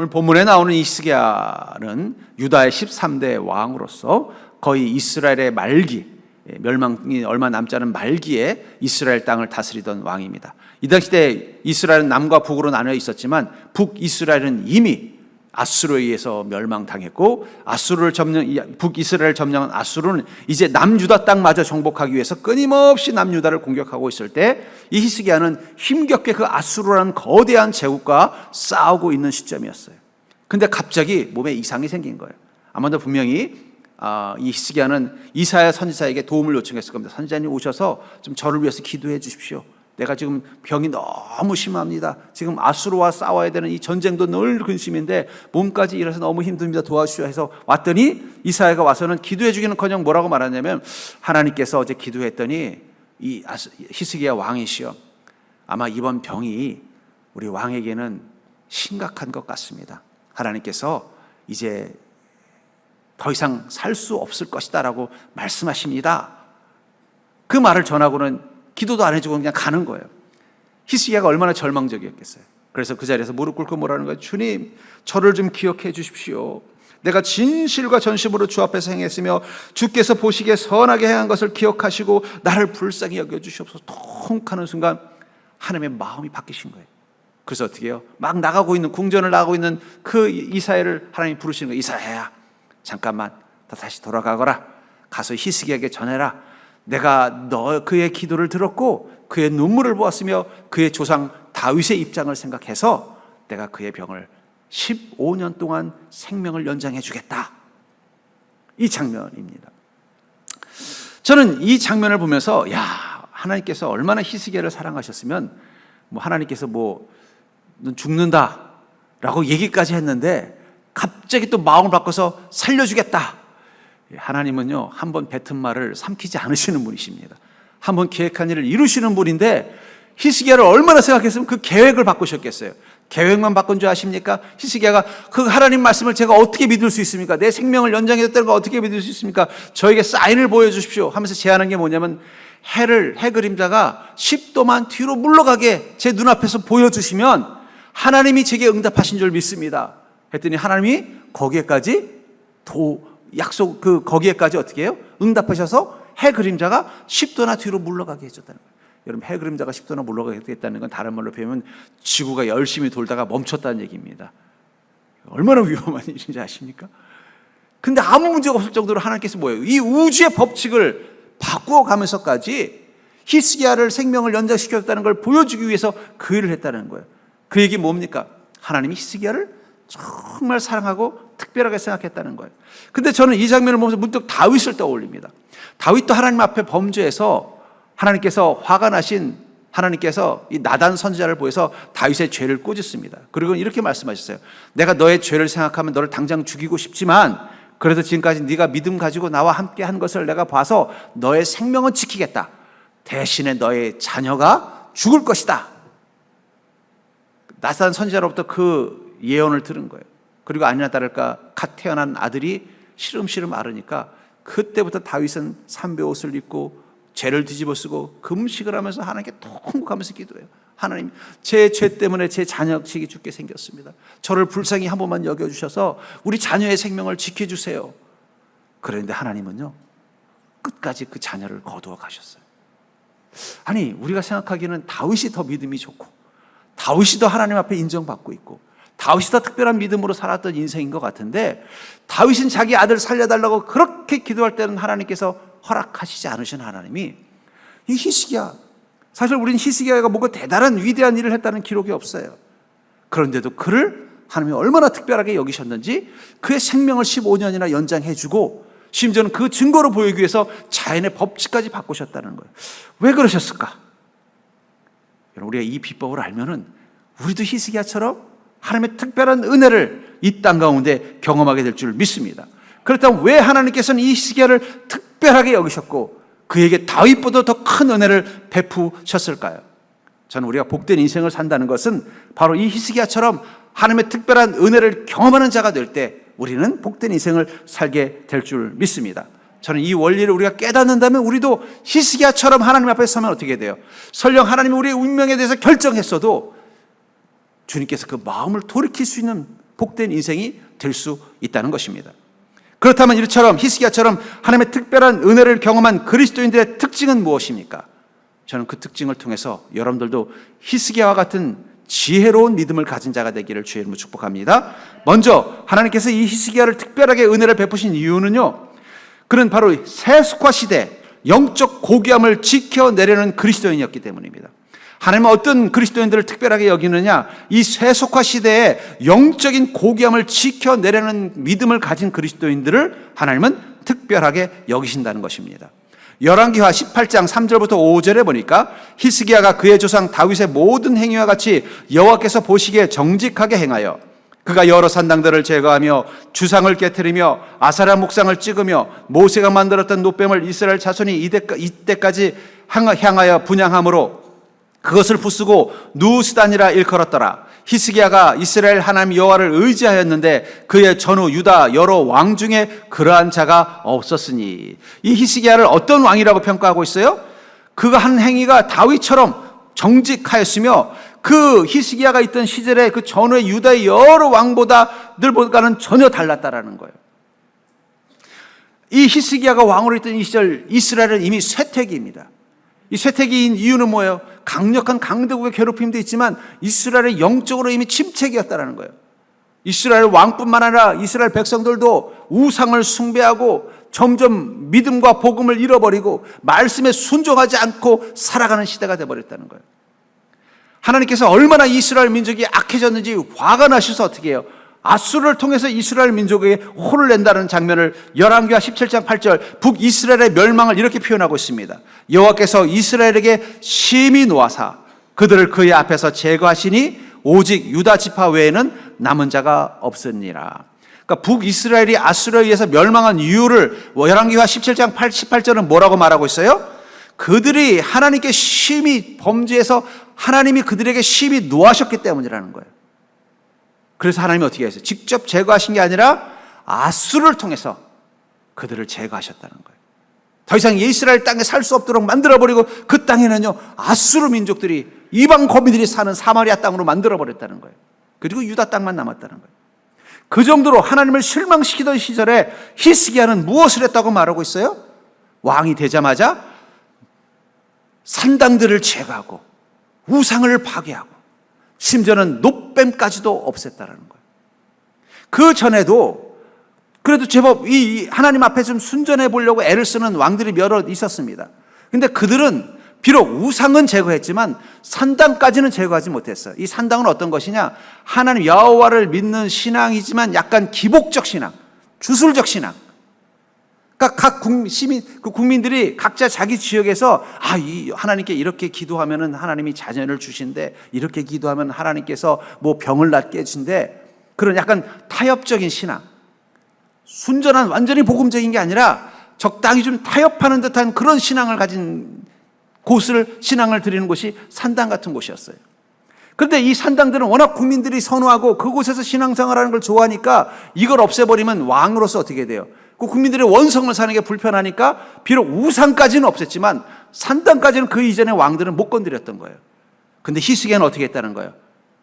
오늘 본문에 나오는 이 히스기야는 유다의 13대 왕으로서 거의 이스라엘의 말기, 멸망이 얼마 남지 않은 말기에 이스라엘 땅을 다스리던 왕입니다. 이 당시 때 이스라엘은 남과 북으로 나뉘어 있었지만 북이스라엘은 이미 아수르에 의해서 멸망당했고, 북이스라엘을 점령한 아수르는 이제 남유다 땅마저 정복하기 위해서 끊임없이 남유다를 공격하고 있을 때 이 히스기야는 힘겹게 그 아수르라는 거대한 제국과 싸우고 있는 시점이었어요. 근데 갑자기 몸에 이상이 생긴 거예요. 아마도 분명히 이 히스기야는 이사야 선지자에게 도움을 요청했을 겁니다. 선지자님 오셔서 좀 저를 위해서 기도해 주십시오. 내가 지금 병이 너무 심합니다. 지금 아수르와 싸워야 되는 이 전쟁도 늘 근심인데 몸까지 일어서 너무 힘듭니다. 도와주시오 해서 왔더니 이사야가 와서는 기도해 주기는커녕 뭐라고 말하냐면, 하나님께서 어제 기도했더니 이 히스기야 왕이시여, 아마 이번 병이 우리 왕에게는 심각한 것 같습니다. 하나님께서 이제 더 이상 살 수 없을 것이다 라고 말씀하십니다. 그 말을 전하고는 기도도 안 해주고 그냥 가는 거예요. 히스기야가 얼마나 절망적이었겠어요. 그래서 그 자리에서 무릎 꿇고 뭐라는 거예요? 주님, 저를 좀 기억해 주십시오. 내가 진실과 전심으로 주 앞에서 행했으며 주께서 보시기에 선하게 행한 것을 기억하시고 나를 불쌍히 여겨주시옵소서. 통 하는 순간 하나님의 마음이 바뀌신 거예요. 그래서 어떻게 해요? 막 나가고 있는, 궁전을 나가고 있는 그 이사야를 하나님이 부르시는 거예요. 이사야야, 잠깐만 다시 돌아가거라. 가서 히스기야에게 전해라. 내가 그의 기도를 들었고 그의 눈물을 보았으며 그의 조상 다윗의 입장을 생각해서 내가 그의 병을 15년 동안 생명을 연장해 주겠다. 이 장면입니다. 저는 이 장면을 보면서 하나님께서 얼마나 히스기야를 사랑하셨으면 하나님께서 넌 죽는다 라고 얘기까지 했는데 갑자기 또 마음을 바꿔서 살려주겠다. 하나님은요, 한번 뱉은 말을 삼키지 않으시는 분이십니다. 한번 계획한 일을 이루시는 분인데 히스기야를 얼마나 생각했으면 그 계획을 바꾸셨겠어요. 계획만 바꾼 줄 아십니까? 히스기야가 그 하나님 말씀을 제가 어떻게 믿을 수 있습니까? 내 생명을 연장했다는 걸 어떻게 믿을 수 있습니까? 저에게 사인을 보여주십시오 하면서 제안한 게 뭐냐면, 해 그림자가 10도만 뒤로 물러가게 제 눈앞에서 보여주시면 하나님이 제게 응답하신 줄 믿습니다 했더니 하나님이 거기에까지 거기에까지 어떻게 해요? 응답하셔서 해 그림자가 10도나 뒤로 물러가게 해줬다는 거예요. 여러분, 해 그림자가 10도나 물러가게 했다는 건 다른 말로 표현하면 지구가 열심히 돌다가 멈췄다는 얘기입니다. 얼마나 위험한 일인지 아십니까? 근데 아무 문제가 없을 정도로 하나님께서 뭐예요? 이 우주의 법칙을 바꾸어가면서까지 히스기야를 생명을 연장시켰다는 걸 보여주기 위해서 그 일을 했다는 거예요. 그 얘기 뭡니까? 하나님이 히스기야를 정말 사랑하고 특별하게 생각했다는 거예요. 근데 저는 이 장면을 보면서 문득 다윗을 떠올립니다. 다윗도 하나님 앞에 범죄해서 하나님께서 화가 나신 하나님께서 이 나단 선지자를 보여서 다윗의 죄를 꾸짖습니다. 그리고 이렇게 말씀하셨어요. 내가 너의 죄를 생각하면 너를 당장 죽이고 싶지만 그래도 지금까지 네가 믿음 가지고 나와 함께 한 것을 내가 봐서 너의 생명은 지키겠다. 대신에 너의 자녀가 죽을 것이다. 나단 선지자로부터 그 예언을 들은 거예요. 그리고 아니나 다를까 갓 태어난 아들이 시름시름 앓으니까 그때부터 다윗은 삼배 옷을 입고 죄를 뒤집어 쓰고 금식을 하면서 하나님께 통곡하면서 기도해요. 하나님, 제 죄 때문에 제 자녀식이 죽게 생겼습니다. 저를 불쌍히 한 번만 여겨주셔서 우리 자녀의 생명을 지켜주세요. 그런데 하나님은요, 끝까지 그 자녀를 거두어 가셨어요. 아니, 우리가 생각하기에는 다윗이 더 믿음이 좋고 다윗이 더 하나님 앞에 인정받고 있고 다윗이 더 특별한 믿음으로 살았던 인생인 것 같은데, 다윗은 자기 아들 살려달라고 그렇게 기도할 때는 하나님께서 허락하시지 않으신 하나님이 이 히스기야, 사실 우리는 히스기야가 뭔가 대단한 위대한 일을 했다는 기록이 없어요. 그런데도 그를 하나님이 얼마나 특별하게 여기셨는지 그의 생명을 15년이나 연장해주고 심지어는 그 증거로 보이기 위해서 자연의 법칙까지 바꾸셨다는 거예요. 왜 그러셨을까? 우리가 이 비법을 알면은 우리도 히스기야처럼 하나님의 특별한 은혜를 이 땅 가운데 경험하게 될 줄 믿습니다. 그렇다면 왜 하나님께서는 이 히스기야를 특별하게 여기셨고 그에게 다윗보다 더 큰 은혜를 베푸셨을까요? 저는 우리가 복된 인생을 산다는 것은 바로 이 히스기야처럼 하나님의 특별한 은혜를 경험하는 자가 될 때 우리는 복된 인생을 살게 될 줄 믿습니다. 저는 이 원리를 우리가 깨닫는다면 우리도 히스기야처럼 하나님 앞에 서면 어떻게 돼요? 설령 하나님이 우리의 운명에 대해서 결정했어도 주님께서 그 마음을 돌이킬 수 있는 복된 인생이 될 수 있다는 것입니다. 그렇다면 이처럼 히스기야처럼 하나님의 특별한 은혜를 경험한 그리스도인들의 특징은 무엇입니까? 저는 그 특징을 통해서 여러분들도 히스기야와 같은 지혜로운 믿음을 가진 자가 되기를 주의 이름으로 축복합니다. 먼저 하나님께서 이 히스기야를 특별하게 은혜를 베푸신 이유는요, 그는 바로 세속화 시대 영적 고귀함을 지켜내려는 그리스도인이었기 때문입니다. 하나님은 어떤 그리스도인들을 특별하게 여기느냐, 이 세속화 시대에 영적인 고귀함을 지켜내려는 믿음을 가진 그리스도인들을 하나님은 특별하게 여기신다는 것입니다. 열왕기하 18장 3절부터 5절에 보니까 히스기야가 그의 조상 다윗의 모든 행위와 같이 여호와께서 보시기에 정직하게 행하여 그가 여러 산당들을 제거하며 주상을 깨트리며 아사라 목상을 찍으며 모세가 만들었던 놋뱀을 이스라엘 자손이 이때까지 향하여 분향함으로 그것을 부수고 누스단이라 일컬었더라. 히스기야가 이스라엘 하나님 여호와를 의지하였는데 그의 전후 유다 여러 왕 중에 그러한 자가 없었으니. 이 히스기야를 어떤 왕이라고 평가하고 있어요? 그가 한 행위가 다윗처럼 정직하였으며 그 히스기야가 있던 시절에 그 전후의 유다의 여러 왕보다는 전혀 달랐다라는 거예요. 이 히스기야가 왕으로 있던 이 시절 이스라엘은 이미 쇠퇴기입니다. 이 쇠퇴기인 이유는 뭐예요? 강력한 강대국의 괴롭힘도 있지만 이스라엘의 영적으로 이미 침체기였다는 거예요. 이스라엘 왕뿐만 아니라 이스라엘 백성들도 우상을 숭배하고 점점 믿음과 복음을 잃어버리고 말씀에 순종하지 않고 살아가는 시대가 되어버렸다는 거예요. 하나님께서 얼마나 이스라엘 민족이 악해졌는지 화가 나셔서 어떻게 해요? 아수르를 통해서 이스라엘 민족에게 혼을 낸다는 장면을 열왕기하 17장 8절 북이스라엘의 멸망을 이렇게 표현하고 있습니다. 여호와께서 이스라엘에게 심히 노하사 그들을 그의 앞에서 제거하시니 오직 유다 지파 외에는 남은 자가 없으니라. 그러니까 북이스라엘이 아수르에 의해서 멸망한 이유를 열왕기하 17장 18절은 뭐라고 말하고 있어요? 그들이 하나님께 심히 범죄해서 하나님이 그들에게 심히 노하셨기 때문이라는 거예요. 그래서 하나님이 어떻게 했어요? 직접 제거하신 게 아니라 아수르를 통해서 그들을 제거하셨다는 거예요. 더 이상 이스라엘 땅에 살 수 없도록 만들어버리고 그 땅에는요 아수르 민족들이 이방 거민들이 사는 사마리아 땅으로 만들어버렸다는 거예요. 그리고 유다 땅만 남았다는 거예요. 그 정도로 하나님을 실망시키던 시절에 히스기야는 무엇을 했다고 말하고 있어요? 왕이 되자마자 산당들을 제거하고 우상을 파괴하고 심지어는 놋뱀까지도 없앴다라는 거예요. 그 전에도 그래도 제법 이 하나님 앞에 좀 순전해 보려고 애를 쓰는 왕들이 몇몇 있었습니다. 근데 그들은 비록 우상은 제거했지만 산당까지는 제거하지 못했어요. 이 산당은 어떤 것이냐? 하나님 여호와를 믿는 신앙이지만 약간 기복적 신앙, 주술적 신앙. 그러니까 각 국민들이 각자 자기 지역에서 이 하나님께 이렇게 기도하면은 하나님이 자녀를 주신대, 이렇게 기도하면 하나님께서 뭐 병을 낫게 해준대. 그런 약간 타협적인 신앙, 순전한 완전히 복음적인 게 아니라 적당히 좀 타협하는 듯한 그런 신앙을 가진 신앙을 드리는 곳이 산당 같은 곳이었어요. 그런데 이 산당들은 워낙 국민들이 선호하고 그곳에서 신앙생활하는 걸 좋아하니까 이걸 없애버리면 왕으로서 어떻게 돼요? 그 국민들의 원성을 사는 게 불편하니까 비록 우상까지는 없앴지만 산당까지는 그 이전의 왕들은 못 건드렸던 거예요. 근데 히스기야는 어떻게 했다는 거예요?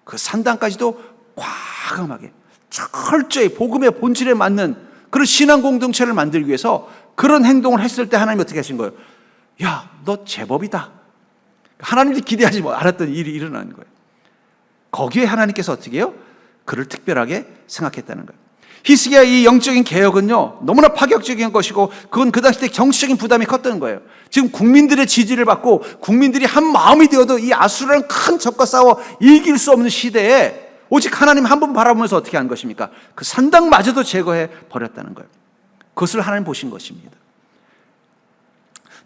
그 산당까지도 과감하게 철저히 복음의 본질에 맞는 그런 신앙 공동체를 만들기 위해서 그런 행동을 했을 때 하나님이 어떻게 하신 거예요? 야, 너 제법이다. 하나님이 기대하지 않았던 일이 일어나는 거예요. 거기에 하나님께서 어떻게 해요? 그를 특별하게 생각했다는 거예요. 히스기야의 이 영적인 개혁은요 너무나 파격적인 것이고 그건 그 당시 때 정치적인 부담이 컸던 거예요. 지금 국민들의 지지를 받고 국민들이 한 마음이 되어도 이 아수르라는 큰 적과 싸워 이길 수 없는 시대에 오직 하나님 한 분 바라보면서 어떻게 한 것입니까? 그 산당마저도 제거해 버렸다는 거예요. 그것을 하나님 보신 것입니다.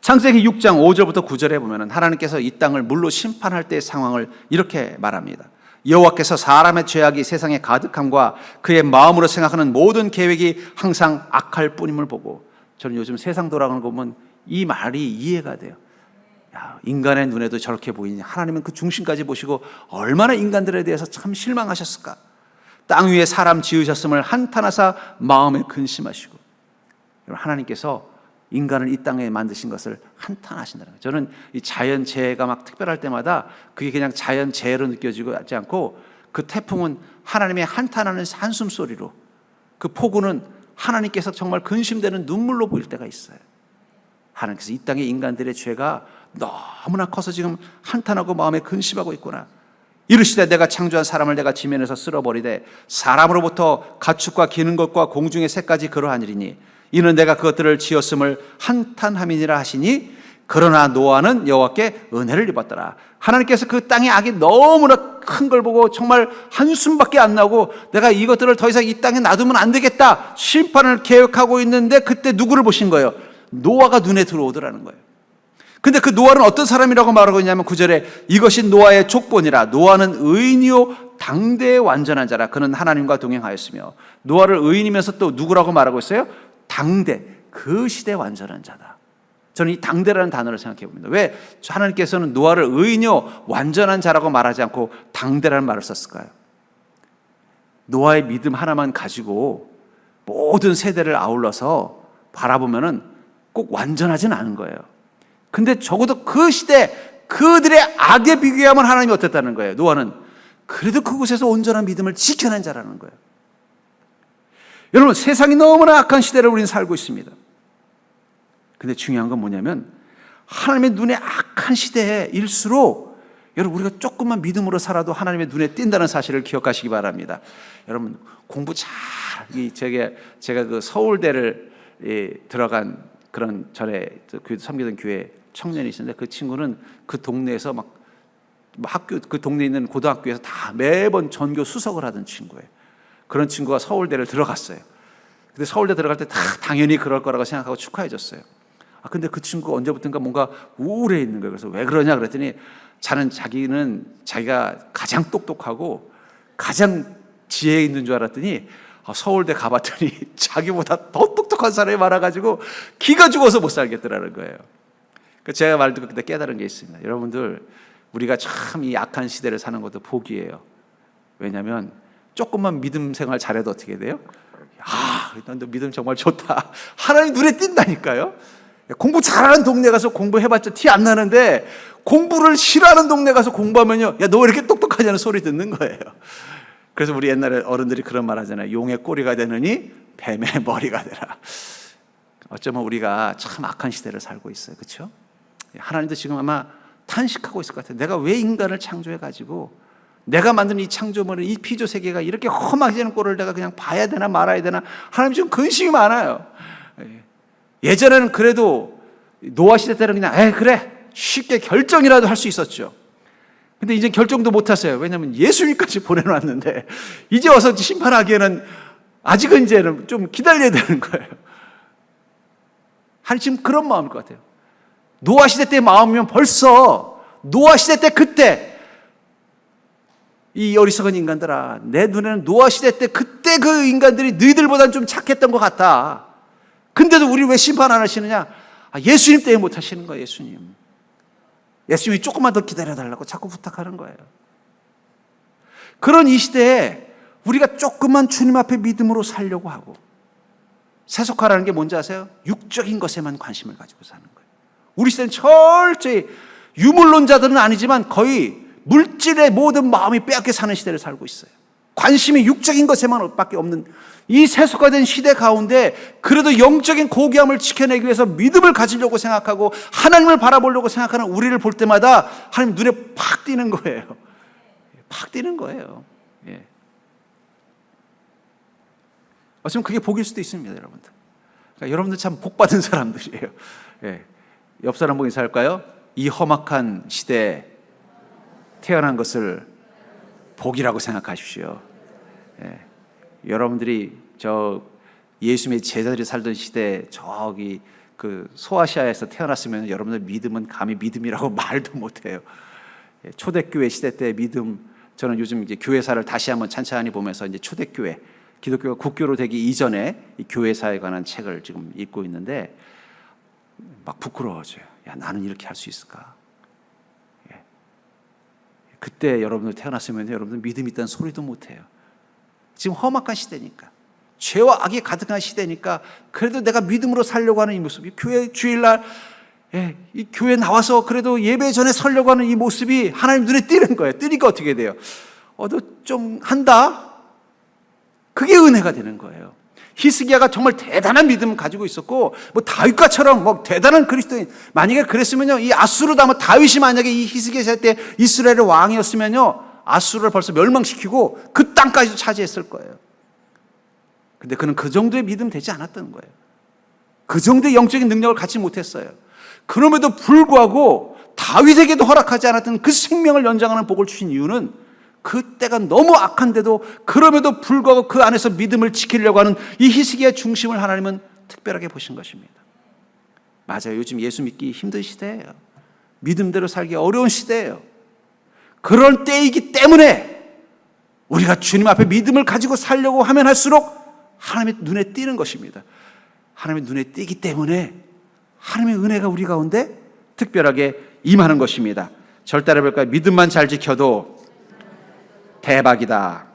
창세기 6장 5절부터 9절에 보면 하나님께서 이 땅을 물로 심판할 때의 상황을 이렇게 말합니다. 여호와께서 사람의 죄악이 세상에 가득함과 그의 마음으로 생각하는 모든 계획이 항상 악할 뿐임을 보고, 저는 요즘 세상 돌아가는 거 보면 이 말이 이해가 돼요. 야, 인간의 눈에도 저렇게 보이니 하나님은 그 중심까지 보시고 얼마나 인간들에 대해서 참 실망하셨을까. 땅 위에 사람 지으셨음을 한탄하사 마음에 근심하시고. 하나님께서 인간을 이 땅에 만드신 것을 한탄하신다는 거예요. 저는 이 자연재해가 막 특별할 때마다 그게 그냥 자연재해로 느껴지지 않고 그 태풍은 하나님의 한탄하는 한숨 소리로, 그 폭우는 하나님께서 정말 근심되는 눈물로 보일 때가 있어요. 하나님께서 이 땅의 인간들의 죄가 너무나 커서 지금 한탄하고 마음에 근심하고 있구나. 이르시되 내가 창조한 사람을 내가 지면에서 쓸어버리되 사람으로부터 가축과 기는 것과 공중의 새까지 그러하니니 이는 내가 그것들을 지었음을 한탄함이니라 하시니 그러나 노아는 여호와께 은혜를 입었더라. 하나님께서 그 땅의 악이 너무나 큰 걸 보고 정말 한숨밖에 안 나고 내가 이것들을 더 이상 이 땅에 놔두면 안 되겠다, 심판을 계획하고 있는데 그때 누구를 보신 거예요? 노아가 눈에 들어오더라는 거예요. 근데 그 노아는 어떤 사람이라고 말하고 있냐면 9절에 이것이 노아의 족본이라. 노아는 의인이요 당대의 완전한 자라. 그는 하나님과 동행하였으며. 노아를 의인이면서 또 누구라고 말하고 있어요? 당대, 그 시대의 완전한 자다. 저는 이 당대라는 단어를 생각해 봅니다. 왜 하나님께서는 노아를 의인이요 완전한 자라고 말하지 않고 당대라는 말을 썼을까요? 노아의 믿음 하나만 가지고 모든 세대를 아울러서 바라보면은 꼭 완전하진 않은 거예요. 근데 적어도 그 시대 그들의 악에 비교하면 하나님이 어땠다는 거예요? 노아는 그래도 그곳에서 온전한 믿음을 지켜낸 자라는 거예요. 여러분, 세상이 너무나 악한 시대를 우리는 살고 있습니다. 근데 중요한 건 뭐냐면 하나님의 눈에 악한 시대일수록 여러분 우리가 조금만 믿음으로 살아도 하나님의 눈에 띈다는 사실을 기억하시기 바랍니다. 여러분 공부 잘, 제가 그 서울대를 들어간 그런 전에 섬기던 교회 청년이 있었는데 그 친구는 그 동네에서 막 학교, 그 동네에 있는 고등학교에서 다 매번 전교 수석을 하던 친구예요. 그런 친구가 서울대를 들어갔어요. 근데 서울대 들어갈 때 다 당연히 그럴 거라고 생각하고 축하해 줬어요. 근데 그 친구가 언제부턴가 뭔가 우울해 있는 거예요. 그래서 왜 그러냐 그랬더니 자기가 가장 똑똑하고 가장 지혜 있는 줄 알았더니 서울대 가봤더니 자기보다 더 똑똑한 사람이 많아가지고 기가 죽어서 못 살겠더라는 거예요. 제가 말 듣고 그때 깨달은 게 있습니다. 여러분들, 우리가 참 이 악한 시대를 사는 것도 복이에요. 왜냐하면 조금만 믿음 생활 잘해도 어떻게 돼요? 난 너 믿음 정말 좋다. 하나님 눈에 띈다니까요. 공부 잘하는 동네 가서 공부해봤자 티 안 나는데 공부를 싫어하는 동네 가서 공부하면요, 야, 너 왜 이렇게 똑똑하냐는 소리 듣는 거예요. 그래서 우리 옛날에 어른들이 그런 말 하잖아요. 용의 꼬리가 되느니 뱀의 머리가 되라. 어쩌면 우리가 참 악한 시대를 살고 있어요. 그렇죠? 하나님도 지금 아마 탄식하고 있을 것 같아요. 내가 왜 인간을 창조해가지고 내가 만든 이 창조물은 이 피조 세계가 이렇게 험하게 꼴을 내가 그냥 봐야 되나 말아야 되나. 하나님 지금 근심이 많아요. 예전에는 그래도 노아 시대 때는 그냥 그래 쉽게 결정이라도 할 수 있었죠. 근데 이제 결정도 못 하세요. 왜냐하면 예수님까지 보내놨는데 이제 와서 심판하기에는 아직은 이제는 좀 기다려야 되는 거예요. 하나님 지금 그런 마음일 것 같아요. 노아 시대 때 마음이면 벌써 노아 시대 때 그때 이 어리석은 인간들아, 내 눈에는 노아 시대 때 그때 그 인간들이 너희들보다는 좀 착했던 것 같다. 근데도 우리 왜 심판 안 하시느냐? 예수님 때문에 못 하시는 거예요. 예수님이 조금만 더 기다려달라고 자꾸 부탁하는 거예요. 그런 이 시대에 우리가 조금만 주님 앞에 믿음으로 살려고 하고, 세속화라는 게 뭔지 아세요? 육적인 것에만 관심을 가지고 사는 거예요. 우리 시대는 철저히 유물론자들은 아니지만 거의 물질의 모든 마음이 빼앗겨 사는 시대를 살고 있어요. 관심이 육적인 것에만 밖에 없는 이 세속화된 시대 가운데 그래도 영적인 고귀함을 지켜내기 위해서 믿음을 가지려고 생각하고 하나님을 바라보려고 생각하는 우리를 볼 때마다 하나님 눈에 팍 띄는 거예요. 팍 띄는 거예요. 어쩌면 그게 복일 수도 있습니다, 여러분들. 그러니까 여러분들 참 복받은 사람들이에요. 옆 사람 보고 인사할까요? 이 험악한 시대에 태어난 것을 복이라고 생각하십시오. 여러분들이 저 예수님의 제자들이 살던 시대 저기 그 소아시아에서 태어났으면 여러분들 믿음은 감히 믿음이라고 말도 못해요. 초대교회 시대 때 믿음, 저는 요즘 이제 교회사를 다시 한번 찬찬히 보면서 이제 초대교회, 기독교가 국교로 되기 이전에 이 교회사에 관한 책을 지금 읽고 있는데 막 부끄러워져요. 야, 나는 이렇게 할 수 있을까? 그때 여러분들 태어났으면 여러분들 믿음이 있다는 소리도 못해요. 지금 험악한 시대니까, 죄와 악이 가득한 시대니까 그래도 내가 믿음으로 살려고 하는 이 모습이, 교회 주일날 이 교회 나와서 그래도 예배 전에 서려고 하는 이 모습이 하나님 눈에 띄는 거예요. 뜨니까 어떻게 돼요? 너 좀 한다? 그게 은혜가 되는 거예요. 히스기야가 정말 대단한 믿음을 가지고 있었고, 뭐 다윗과처럼 뭐 대단한 그리스도인, 만약에 그랬으면요, 이 아수르도 아마 다윗이 만약에 이 히스기야 때 이스라엘의 왕이었으면요, 아수르를 벌써 멸망시키고 그 땅까지도 차지했을 거예요. 근데 그는 그 정도의 믿음 되지 않았던 거예요. 그 정도의 영적인 능력을 갖지 못했어요. 그럼에도 불구하고 다윗에게도 허락하지 않았던 그 생명을 연장하는 복을 주신 이유는 그때가 너무 악한데도 그럼에도 불구하고 그 안에서 믿음을 지키려고 하는 이 히스기야의 중심을 하나님은 특별하게 보신 것입니다. 맞아요. 요즘 예수 믿기 힘든 시대예요. 믿음대로 살기 어려운 시대예요. 그런 때이기 때문에 우리가 주님 앞에 믿음을 가지고 살려고 하면 할수록 하나님의 눈에 띄는 것입니다. 하나님의 눈에 띄기 때문에 하나님의 은혜가 우리 가운데 특별하게 임하는 것입니다. 절 따라해볼까요? 믿음만 잘 지켜도 대박이다.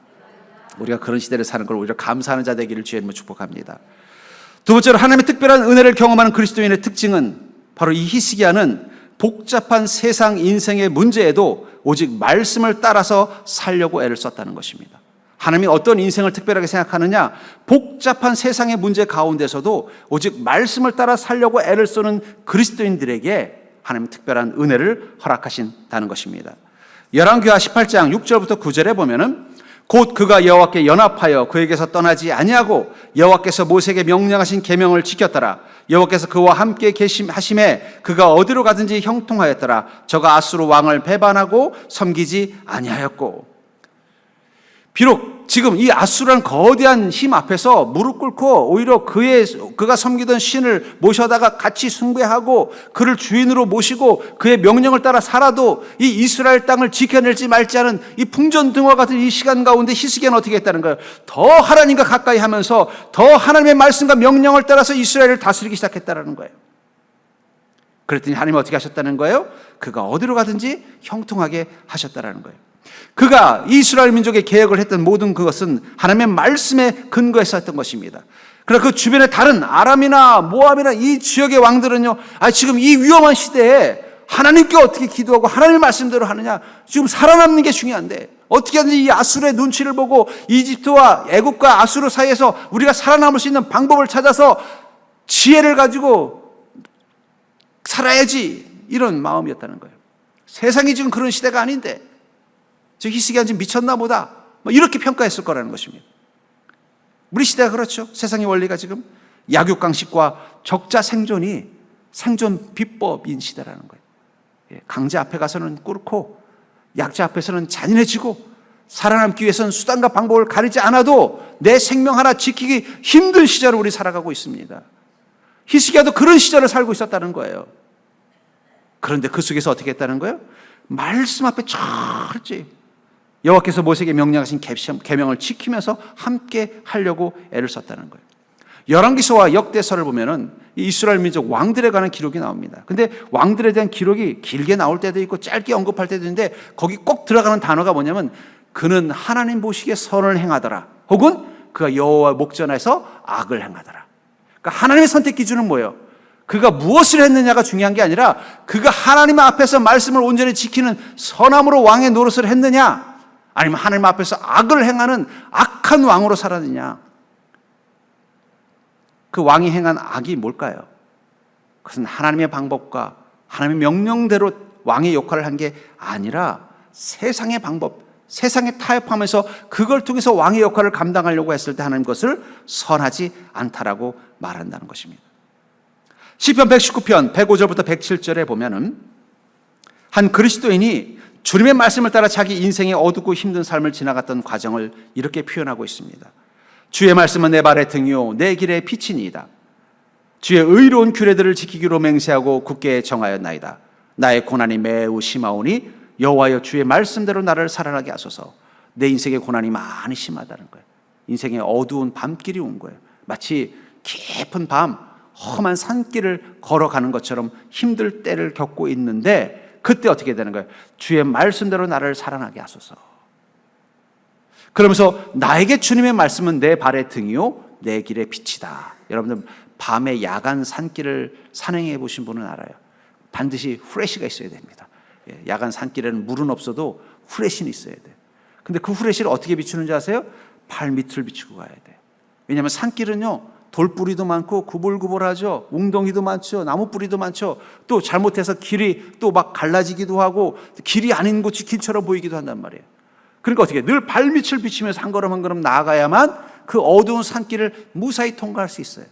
우리가 그런 시대를 사는 걸 오히려 감사하는 자 되기를 주의 이름으로 축복합니다. 두 번째로 하나님의 특별한 은혜를 경험하는 그리스도인의 특징은 바로 이 히스기야는 복잡한 세상 인생의 문제에도 오직 말씀을 따라서 살려고 애를 썼다는 것입니다. 하나님이 어떤 인생을 특별하게 생각하느냐? 복잡한 세상의 문제 가운데서도 오직 말씀을 따라 살려고 애를 쓰는 그리스도인들에게 하나님은 특별한 은혜를 허락하신다는 것입니다. 열왕기하 18장 6절부터 9절에 보면은 곧 그가 여호와께 연합하여 그에게서 떠나지 아니하고 여호와께서 모세에게 명령하신 계명을 지켰더라. 여호와께서 그와 함께 계심하심에 그가 어디로 가든지 형통하였더라. 저가 아수르 왕을 배반하고 섬기지 아니하였고. 비록 지금 이 아수르라는 거대한 힘 앞에서 무릎 꿇고 오히려 그가 섬기던 신을 모셔다가 같이 숭배하고 그를 주인으로 모시고 그의 명령을 따라 살아도 이 이스라엘 땅을 지켜낼지 말지 하는 이 풍전등화 같은 이 시간 가운데 히스기야는 어떻게 했다는 거예요? 더 하나님과 가까이 하면서 더 하나님의 말씀과 명령을 따라서 이스라엘을 다스리기 시작했다는 거예요. 그랬더니 하나님은 어떻게 하셨다는 거예요? 그가 어디로 가든지 형통하게 하셨다는 거예요. 그가 이스라엘 민족의 개혁을 했던 모든 그것은 하나님의 말씀에 근거해서 했던 것입니다. 그러나 그 주변에 다른 아람이나 모압이나 이 지역의 왕들은요, 지금 이 위험한 시대에 하나님께 어떻게 기도하고 하나님의 말씀대로 하느냐, 지금 살아남는 게 중요한데 어떻게 하든지 이 아수르의 눈치를 보고 이집트와 애국과 아수르 사이에서 우리가 살아남을 수 있는 방법을 찾아서 지혜를 가지고 살아야지, 이런 마음이었다는 거예요. 세상이 지금 그런 시대가 아닌데 저 히스기야는 지금 미쳤나 보다, 이렇게 평가했을 거라는 것입니다. 우리 시대가 그렇죠. 세상의 원리가 지금 약육강식과 적자 생존이 생존 비법인 시대라는 거예요. 강자 앞에 가서는 꿇고 약자 앞에서는 잔인해지고 살아남기 위해서는 수단과 방법을 가리지 않아도 내 생명 하나 지키기 힘든 시절을 우리 살아가고 있습니다. 히스기야도 그런 시절을 살고 있었다는 거예요. 그런데 그 속에서 어떻게 했다는 거예요? 말씀 앞에 철저히 여호와께서 모세에게 명령하신 계명을 지키면서 함께 하려고 애를 썼다는 거예요. 열왕기서와 역대서를 보면은 이스라엘 민족 왕들에 관한 기록이 나옵니다. 근데 왕들에 대한 기록이 길게 나올 때도 있고 짧게 언급할 때도 있는데 거기 꼭 들어가는 단어가 뭐냐면 그는 하나님 보시기에 선을 행하더라, 혹은 그가 여호와 목전에서 악을 행하더라. 그러니까 하나님의 선택 기준은 뭐예요? 그가 무엇을 했느냐가 중요한 게 아니라 그가 하나님 앞에서 말씀을 온전히 지키는 선함으로 왕의 노릇을 했느냐, 아니면 하나님 앞에서 악을 행하는 악한 왕으로 살았느냐. 그 왕이 행한 악이 뭘까요? 그것은 하나님의 방법과 하나님의 명령대로 왕의 역할을 한 게 아니라 세상의 방법, 세상에 타협하면서 그걸 통해서 왕의 역할을 감당하려고 했을 때 하나님 것을 선하지 않다라고 말한다는 것입니다. 시편 119편 105절부터 107절에 보면은 한 그리스도인이 주님의 말씀을 따라 자기 인생의 어둡고 힘든 삶을 지나갔던 과정을 이렇게 표현하고 있습니다. 주의 말씀은 내 발의 등이요 내 길의 빛이니이다. 주의 의로운 규례들을 지키기로 맹세하고 굳게 정하였나이다. 나의 고난이 매우 심하오니 여호와여 주의 말씀대로 나를 살아나게 하소서. 내 인생의 고난이 많이 심하다는 거예요. 인생의 어두운 밤길이 온 거예요. 마치 깊은 밤 험한 산길을 걸어가는 것처럼 힘들 때를 겪고 있는데 그때 어떻게 되는 거예요? 주의 말씀대로 나를 살아나게 하소서. 그러면서 나에게 주님의 말씀은 내 발의 등이요 내 길의 빛이다. 여러분들 밤에 야간 산길을 산행해 보신 분은 알아요. 반드시 후레쉬가 있어야 됩니다. 야간 산길에는 물은 없어도 후레쉬는 있어야 돼요. 근데 그 후레쉬를 어떻게 비추는지 아세요? 발밑을 비추고 가야 돼요. 왜냐하면 산길은요, 돌뿌리도 많고 구불구불하죠. 웅덩이도 많죠. 나무뿌리도 많죠. 또 잘못해서 길이 또 막 갈라지기도 하고 길이 아닌 곳이 길처럼 보이기도 한단 말이에요. 그러니까 어떻게 늘 발밑을 비추면서 한 걸음 한 걸음 나아가야만 그 어두운 산길을 무사히 통과할 수 있어요.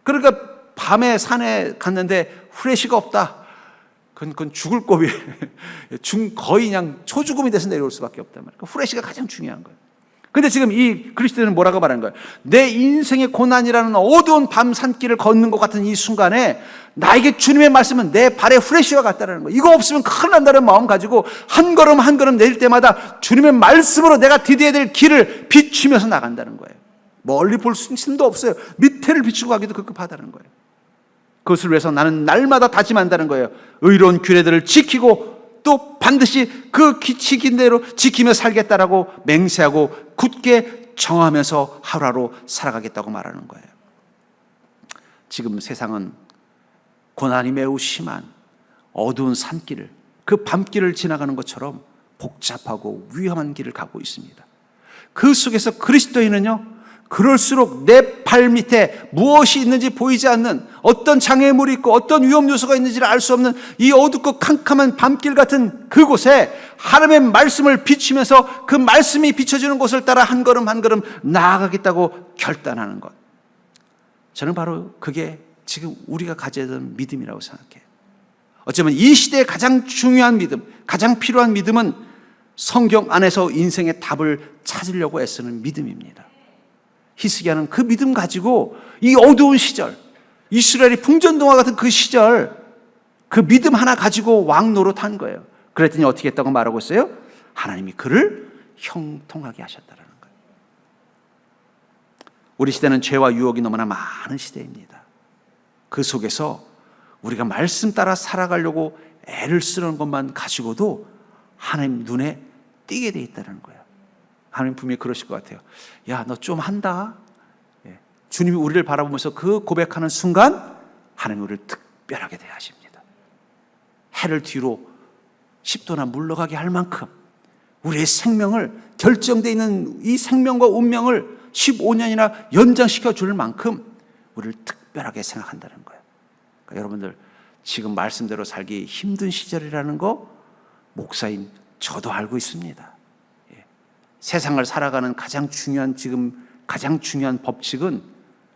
그러니까 밤에 산에 갔는데 후레쉬가 없다. 그건 죽을 꼴이에요. 거의 그냥 초죽음이 돼서 내려올 수밖에 없단 말이에요. 그러니까 후레쉬가 가장 중요한 거예요. 근데 지금 이 그리스도인은 뭐라고 말하는 거예요? 내 인생의 고난이라는 어두운 밤 산길을 걷는 것 같은 이 순간에 나에게 주님의 말씀은 내 발의 후레쉬와 같다는 거예요. 이거 없으면 큰일 난다는 마음 가지고 한 걸음 한 걸음 내릴 때마다 주님의 말씀으로 내가 디뎌야 될 길을 비추면서 나간다는 거예요. 멀리 볼 수도 없어요. 밑에를 비추고 가기도 급급하다는 거예요. 그것을 위해서 나는 날마다 다짐한다는 거예요. 의로운 규례들을 지키고 또 반드시 그 지킨 대로 지키며 살겠다라고 맹세하고 굳게 정하면서 하루하루 살아가겠다고 말하는 거예요. 지금 세상은 고난이 매우 심한 어두운 산길을, 그 밤길을 지나가는 것처럼 복잡하고 위험한 길을 가고 있습니다. 그 속에서 그리스도인은요, 그럴수록 내 발 밑에 무엇이 있는지 보이지 않는, 어떤 장애물이 있고 어떤 위험 요소가 있는지를 알 수 없는 이 어둡고 캄캄한 밤길 같은 그곳에 하나님의 말씀을 비추면서 그 말씀이 비춰주는 곳을 따라 한 걸음 한 걸음 나아가겠다고 결단하는 것. 저는 바로 그게 지금 우리가 가져야 되는 믿음이라고 생각해요. 어쩌면 이 시대의 가장 중요한 믿음, 가장 필요한 믿음은 성경 안에서 인생의 답을 찾으려고 애쓰는 믿음입니다. 히스기야는 그 믿음 가지고 이 어두운 시절, 이스라엘이 풍전등화 같은 그 시절, 그 믿음 하나 가지고 왕 노릇한 거예요. 그랬더니 어떻게 했다고 말하고 있어요? 하나님이 그를 형통하게 하셨다는 거예요. 우리 시대는 죄와 유혹이 너무나 많은 시대입니다. 그 속에서 우리가 말씀 따라 살아가려고 애를 쓰는 것만 가지고도 하나님 눈에 띄게 돼 있다는 거예요. 하나님 분명히 그러실 것 같아요. 야, 너 좀 한다. 주님이 우리를 바라보면서 그 고백하는 순간 하나님 우리를 특별하게 대하십니다. 해를 뒤로 10도나 물러가게 할 만큼 우리의 생명을, 결정되어 있는 이 생명과 운명을 15년이나 연장시켜 줄 만큼 우리를 특별하게 생각한다는 거예요. 그러니까 여러분들 지금 말씀대로 살기 힘든 시절이라는 거 목사님 저도 알고 있습니다. 세상을 살아가는 가장 중요한 법칙은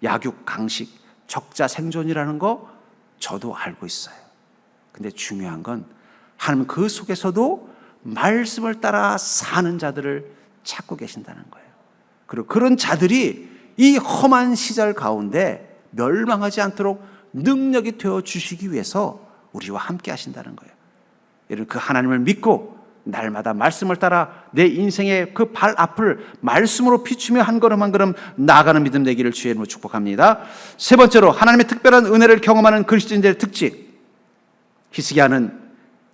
약육 강식, 적자 생존이라는 거 저도 알고 있어요. 근데 중요한 건 하나님 그 속에서도 말씀을 따라 사는 자들을 찾고 계신다는 거예요. 그리고 그런 자들이 이 험한 시절 가운데 멸망하지 않도록 능력이 되어 주시기 위해서 우리와 함께 하신다는 거예요. 여러분 그 하나님을 믿고 날마다 말씀을 따라 내 인생의 그 발 앞을 말씀으로 비추며 한 걸음 한 걸음 나아가는 믿음 되기를 주의 이름으로 축복합니다. 세 번째로 하나님의 특별한 은혜를 경험하는 그리스도인들의 특징. 히스기야는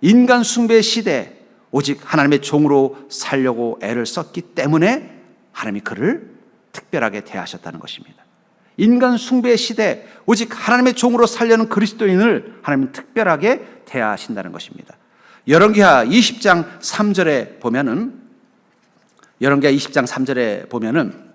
인간 숭배 시대에 오직 하나님의 종으로 살려고 애를 썼기 때문에 하나님이 그를 특별하게 대하셨다는 것입니다. 인간 숭배 시대에 오직 하나님의 종으로 살려는 그리스도인을 하나님은 특별하게 대하신다는 것입니다. 열왕기하 20장 3절에 보면은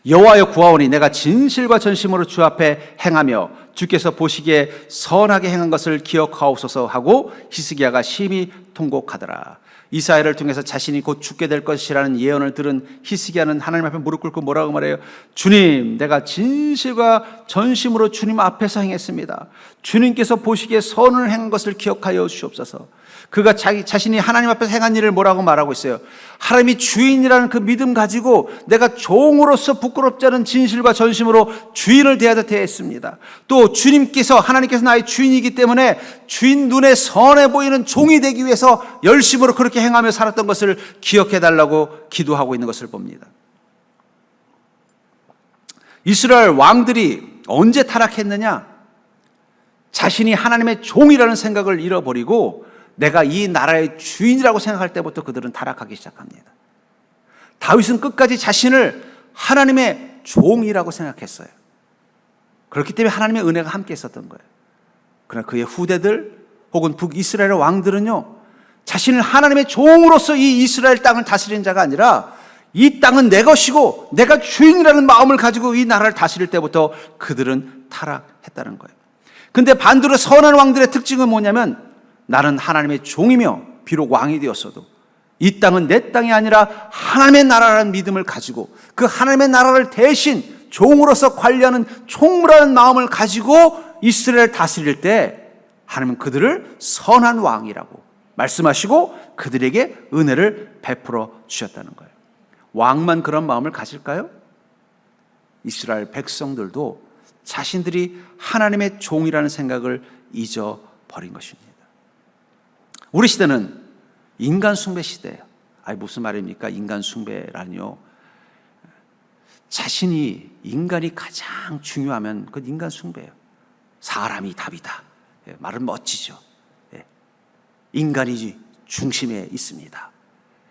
여호와여 구하오니 내가 진실과 전심으로 주 앞에 행하며 주께서 보시기에 선하게 행한 것을 기억하옵소서 하고 히스기야가 심히 통곡하더라. 이사야를 통해서 자신이 곧 죽게 될 것이라는 예언을 들은 히스기야는 하나님 앞에 무릎 꿇고 뭐라고 말해요? 주님, 내가 진실과 전심으로 주님 앞에서 행했습니다. 주님께서 보시기에 선을 행한 것을 기억하여 주옵소서. 그가 자신이 하나님 앞에서 행한 일을 뭐라고 말하고 있어요? 하나님이 주인이라는 그 믿음 가지고 내가 종으로서 부끄럽지 않은 진실과 전심으로 주인을 대하듯 대했습니다. 또 하나님께서 나의 주인이기 때문에 주인 눈에 선해 보이는 종이 되기 위해서 열심으로 그렇게 행하며 살았던 것을 기억해 달라고 기도하고 있는 것을 봅니다. 이스라엘 왕들이 언제 타락했느냐? 자신이 하나님의 종이라는 생각을 잃어버리고 내가 이 나라의 주인이라고 생각할 때부터 그들은 타락하기 시작합니다. 다윗은 끝까지 자신을 하나님의 종이라고 생각했어요. 그렇기 때문에 하나님의 은혜가 함께 있었던 거예요. 그러나 그의 후대들 혹은 북이스라엘 왕들은요, 자신을 하나님의 종으로서 이 이스라엘 땅을 다스리는 자가 아니라 이 땅은 내 것이고 내가 주인이라는 마음을 가지고 이 나라를 다스릴 때부터 그들은 타락했다는 거예요. 근데 반대로 선한 왕들의 특징은 뭐냐면 나는 하나님의 종이며 비록 왕이 되었어도 이 땅은 내 땅이 아니라 하나님의 나라라는 믿음을 가지고 그 하나님의 나라를 대신 종으로서 관리하는 총무라는 마음을 가지고 이스라엘을 다스릴 때 하나님은 그들을 선한 왕이라고 말씀하시고 그들에게 은혜를 베풀어 주셨다는 거예요. 왕만 그런 마음을 가질까요? 이스라엘 백성들도 자신들이 하나님의 종이라는 생각을 잊어버린 것입니다. 우리 시대는 인간 숭배 시대예요. 무슨 말입니까? 인간 숭배라니요. 자신이 인간이 가장 중요하면 그건 인간 숭배예요. 사람이 답이다. 말은 멋지죠. 인간이 중심에 있습니다.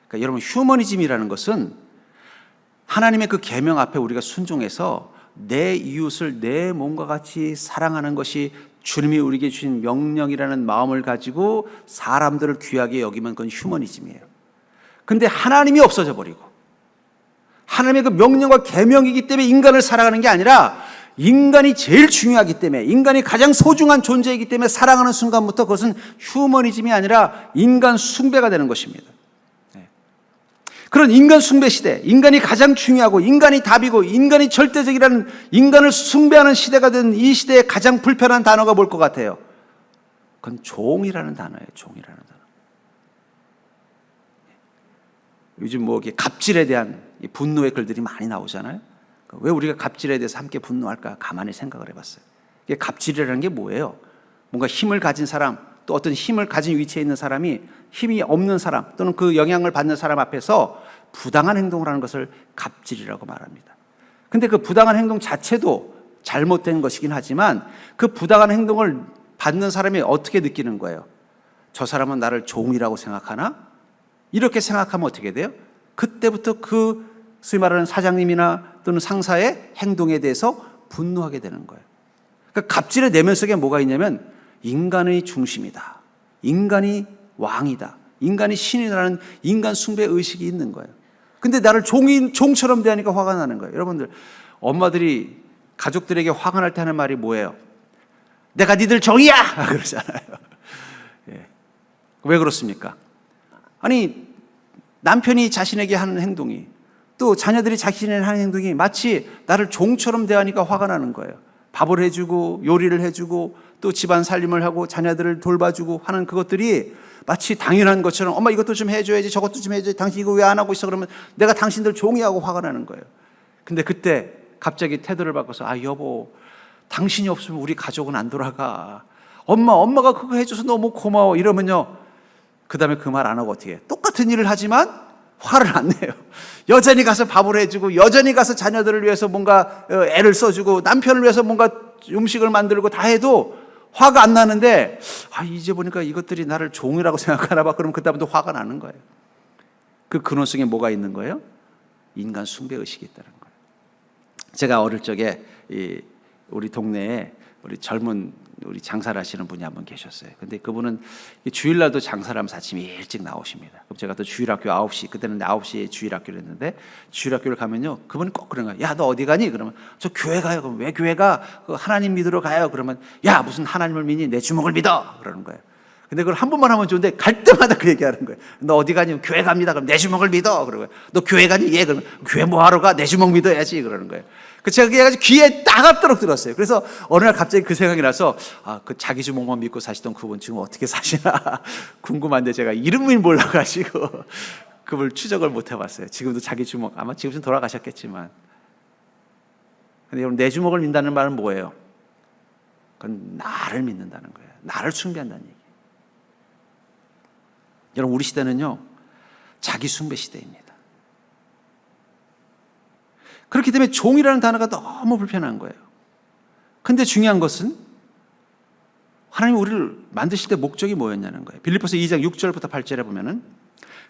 그러니까 여러분, 휴머니즘이라는 것은 하나님의 그 계명 앞에 우리가 순종해서 내 이웃을 내 몸과 같이 사랑하는 것이 주님이 우리에게 주신 명령이라는 마음을 가지고 사람들을 귀하게 여기면 그건 휴머니즘이에요. 근데 하나님이 없어져 버리고 하나님의 그 명령과 계명이기 때문에 인간을 사랑하는 게 아니라 인간이 제일 중요하기 때문에 인간이 가장 소중한 존재이기 때문에 사랑하는 순간부터 그것은 휴머니즘이 아니라 인간 숭배가 되는 것입니다. 그런 인간 숭배 시대, 인간이 가장 중요하고 인간이 답이고 인간이 절대적이라는 인간을 숭배하는 시대가 된 이 시대에 가장 불편한 단어가 뭘 것 같아요? 그건 종이라는 단어예요. 종이라는 단어. 요즘 이게 갑질에 대한 분노의 글들이 많이 나오잖아요. 왜 우리가 갑질에 대해서 함께 분노할까? 가만히 생각을 해봤어요. 이게 갑질이라는 게 뭐예요? 뭔가 힘을 가진 사람, 또 어떤 힘을 가진 위치에 있는 사람이 힘이 없는 사람 또는 그 영향을 받는 사람 앞에서 부당한 행동을 하는 것을 갑질이라고 말합니다. 근데 그 부당한 행동 자체도 잘못된 것이긴 하지만 그 부당한 행동을 받는 사람이 어떻게 느끼는 거예요? 저 사람은 나를 종이라고 생각하나? 이렇게 생각하면 어떻게 돼요? 그때부터 그 소위 말하는 사장님이나 또는 상사의 행동에 대해서 분노하게 되는 거예요. 그러니까 갑질의 내면 속에 뭐가 있냐면 인간의 중심이다. 인간이 왕이다. 인간이 신이라는 인간 숭배 의식이 있는 거예요. 근데 나를 종처럼 대하니까 화가 나는 거예요. 여러분들, 엄마들이 가족들에게 화가 날 때 하는 말이 뭐예요? 내가 니들 종이야! 그러잖아요. 왜 그렇습니까? 아니, 남편이 자신에게 하는 행동이 또 자녀들이 자신에게 하는 행동이 마치 나를 종처럼 대하니까 화가 나는 거예요. 밥을 해주고 요리를 해주고 또 집안 살림을 하고 자녀들을 돌봐주고 하는 그것들이 마치 당연한 것처럼 엄마 이것도 좀 해줘야지 저것도 좀 해줘야지 당신 이거 왜 안 하고 있어 그러면 내가 당신들 종이하고 화가 나는 거예요. 근데 그때 갑자기 태도를 바꿔서 여보 당신이 없으면 우리 가족은 안 돌아가. 엄마가 그거 해줘서 너무 고마워 이러면요. 그 다음에 그 말 안 하고 어떻게 해요? 똑같은 일을 하지만 화를 안 내요. 여전히 가서 밥을 해주고 여전히 가서 자녀들을 위해서 뭔가 애를 써주고 남편을 위해서 뭔가 음식을 만들고 다 해도 화가 안 나는데 이제 보니까 이것들이 나를 종이라고 생각하나 봐. 그러면 그다음부터 화가 나는 거예요. 그 근원 속에 뭐가 있는 거예요? 인간 숭배 의식이 있다는 거예요. 제가 어릴 적에 우리 동네에 우리 젊은 우리 장사를 하시는 분이 한 분 계셨어요. 근데 그분은 주일날도 장사를 하면서 아침에 일찍 나오십니다. 그럼 제가 또 주일학교 9시, 그때는 9시에 주일학교를 했는데 주일학교를 가면요. 그분이 꼭 그런 거예요. 야, 너 어디 가니? 그러면 저 교회 가요. 그럼 왜 교회 가? 하나님 믿으러 가요. 그러면 야, 무슨 하나님을 믿니? 내 주먹을 믿어. 그러는 거예요. 근데 그걸 한 번만 하면 좋은데 갈 때마다 그 얘기하는 거예요. 너 어디 가니? 교회 갑니다. 그럼 내 주먹을 믿어. 그러고요. 너 교회 가니? 예. 그러면 교회 뭐 하러 가? 내 주먹 믿어야지. 그러는 거예요. 제가 그게 해가지고 귀에 따갑도록 들었어요. 그래서 어느 날 갑자기 그 생각이 나서 그 자기 주먹만 믿고 사시던 그분 지금 어떻게 사시나 궁금한데 제가 이름을 몰라가지고 그걸 추적을 못 해봤어요. 지금도 자기 주먹 아마 지금 좀 돌아가셨겠지만 근데 여러분 내 주먹을 믿는다는 말은 뭐예요? 그건 나를 믿는다는 거예요. 나를 숭배한다는 얘기. 여러분 우리 시대는요 자기 숭배 시대입니다. 그렇기 때문에 종이라는 단어가 너무 불편한 거예요. 근데 중요한 것은 하나님이 우리를 만드실 때 목적이 뭐였냐는 거예요. 빌립보서 2장 6절부터 8절에 보면은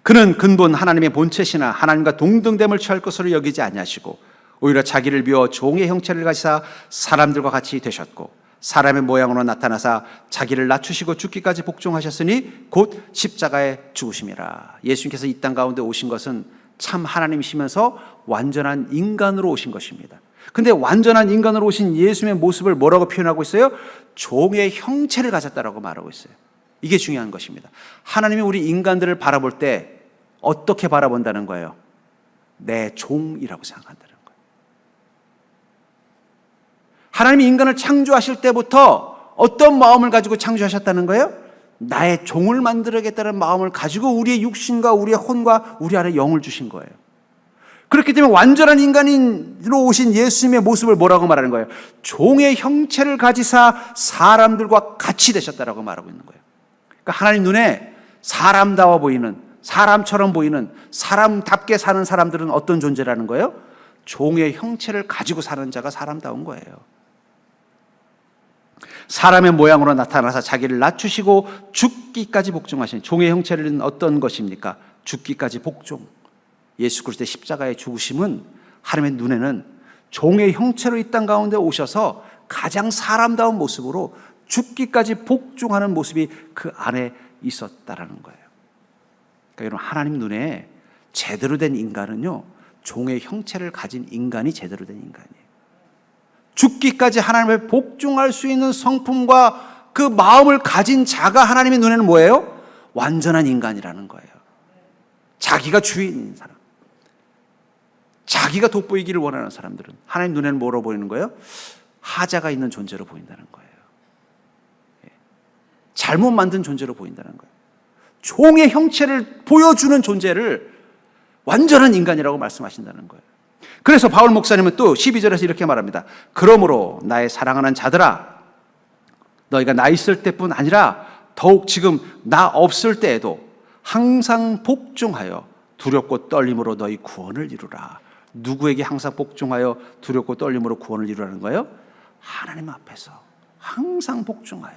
그는 근본 하나님의 본체시나 하나님과 동등됨을 취할 것으로 여기지 아니하시고 오히려 자기를 비워 종의 형체를 가지사 사람들과 같이 되셨고 사람의 모양으로 나타나사 자기를 낮추시고 죽기까지 복종하셨으니 곧 십자가에 죽으심이라. 예수님께서 이 땅 가운데 오신 것은 참 하나님이시면서 완전한 인간으로 오신 것입니다. 근데 완전한 인간으로 오신 예수님의 모습을 뭐라고 표현하고 있어요? 종의 형체를 가졌다라고 말하고 있어요. 이게 중요한 것입니다. 하나님이 우리 인간들을 바라볼 때 어떻게 바라본다는 거예요? 내 종이라고 생각한다는 거예요. 하나님이 인간을 창조하실 때부터 어떤 마음을 가지고 창조하셨다는 거예요? 나의 종을 만들어야겠다는 마음을 가지고 우리의 육신과 우리의 혼과 우리 안에 영을 주신 거예요. 그렇기 때문에 완전한 인간으로 오신 예수님의 모습을 뭐라고 말하는 거예요? 종의 형체를 가지사 사람들과 같이 되셨다라고 말하고 있는 거예요. 그러니까 하나님 눈에 사람다워 보이는, 사람처럼 보이는, 사람답게 사는 사람들은 어떤 존재라는 거예요? 종의 형체를 가지고 사는 자가 사람다운 거예요. 사람의 모양으로 나타나서 자기를 낮추시고 죽기까지 복종하신 종의 형체는 어떤 것입니까? 죽기까지 복종. 예수 그리스도의 십자가의 죽으심은 하나님의 눈에는 종의 형체로 이 땅 가운데 오셔서 가장 사람다운 모습으로 죽기까지 복종하는 모습이 그 안에 있었다라는 거예요. 그러니까 여러분, 하나님 눈에 제대로 된 인간은요, 종의 형체를 가진 인간이 제대로 된 인간이에요. 죽기까지 하나님을 복종할 수 있는 성품과 그 마음을 가진 자가 하나님의 눈에는 뭐예요? 완전한 인간이라는 거예요. 자기가 주인인 사람, 자기가 돋보이기를 원하는 사람들은 하나님 눈에는 뭐로 보이는 거예요? 하자가 있는 존재로 보인다는 거예요. 잘못 만든 존재로 보인다는 거예요. 종의 형체를 보여주는 존재를 완전한 인간이라고 말씀하신다는 거예요. 그래서 바울 목사님은 또 12절에서 이렇게 말합니다. 그러므로 나의 사랑하는 자들아, 너희가 나 있을 때뿐 아니라 더욱 지금 나 없을 때에도 항상 복종하여 두렵고 떨림으로 너희 구원을 이루라. 누구에게 항상 복종하여 두렵고 떨림으로 구원을 이루라는 거예요? 하나님 앞에서 항상 복종하여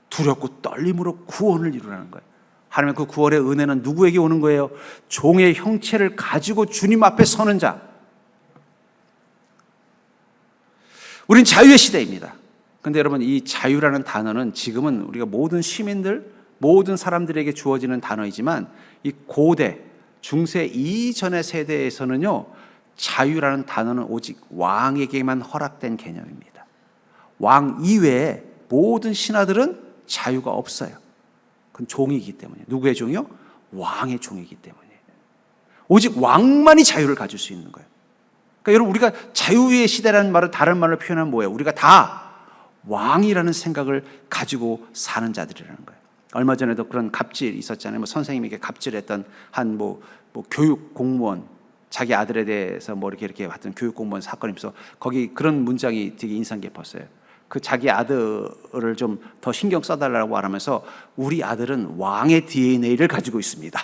두렵고 떨림으로 구원을 이루라는 거예요. 하나님의 그 구원의 은혜는 누구에게 오는 거예요? 종의 형체를 가지고 주님 앞에 서는 자. 우린 자유의 시대입니다. 그런데 여러분, 이 자유라는 단어는 지금은 우리가 모든 시민들, 모든 사람들에게 주어지는 단어이지만 이 고대, 중세 이전의 세대에서는요, 자유라는 단어는 오직 왕에게만 허락된 개념입니다. 왕 이외에 모든 신하들은 자유가 없어요. 그건 종이기 때문에. 누구의 종이요? 왕의 종이기 때문에. 오직 왕만이 자유를 가질 수 있는 거예요. 그러니까 여러분, 우리가 자유의 시대라는 말을 다른 말로 표현하면 뭐예요? 우리가 다 왕이라는 생각을 가지고 사는 자들이라는 거예요. 얼마 전에도 그런 갑질 있었잖아요. 뭐 선생님에게 갑질했던 한 교육 공무원, 자기 아들에 대해서 이렇게 하여튼 교육 공무원 사건이 있어서 거기 그런 문장이 되게 인상 깊었어요. 그 자기 아들을 좀 더 신경 써달라고 하면서 우리 아들은 왕의 DNA를 가지고 있습니다.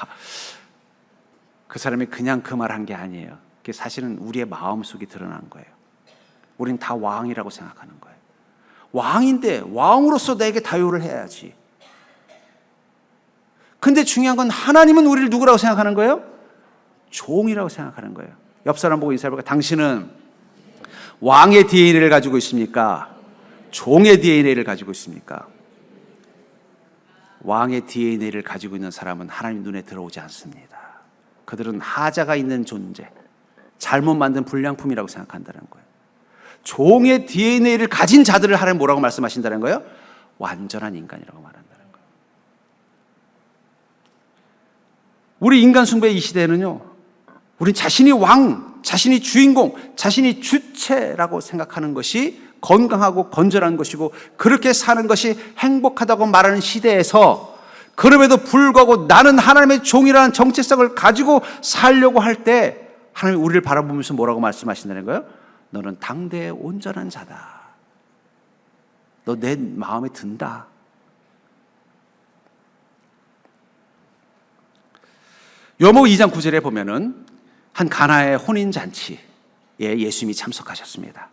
그 사람이 그냥 그 말 한 게 아니에요. 그게 사실은 우리의 마음속에 드러난 거예요. 우린 다 왕이라고 생각하는 거예요. 왕인데 왕으로서 내게 다요를 해야지. 근데 중요한 건 하나님은 우리를 누구라고 생각하는 거예요? 종이라고 생각하는 거예요. 옆 사람 보고 인사해볼까? 당신은 왕의 DNA를 가지고 있습니까? 종의 DNA를 가지고 있습니까? 왕의 DNA를 가지고 있는 사람은 하나님 눈에 들어오지 않습니다. 그들은 하자가 있는 존재, 잘못 만든 불량품이라고 생각한다는 거예요. 종의 DNA를 가진 자들을 하나님 뭐라고 말씀하신다는 거예요? 완전한 인간이라고 말한다는 거예요. 우리 인간 숭배의 이 시대에는요, 우린 자신이 왕, 자신이 주인공, 자신이 주체라고 생각하는 것이 건강하고 건전한 것이고 그렇게 사는 것이 행복하다고 말하는 시대에서 그럼에도 불구하고 나는 하나님의 종이라는 정체성을 가지고 살려고 할 때 하나님이 우리를 바라보면서 뭐라고 말씀하신다는 거예요? 너는 당대의 온전한 자다. 너 내 마음에 든다. 요한복음 2장 9절에 보면은 한 가나의 혼인잔치에 예수님이 참석하셨습니다.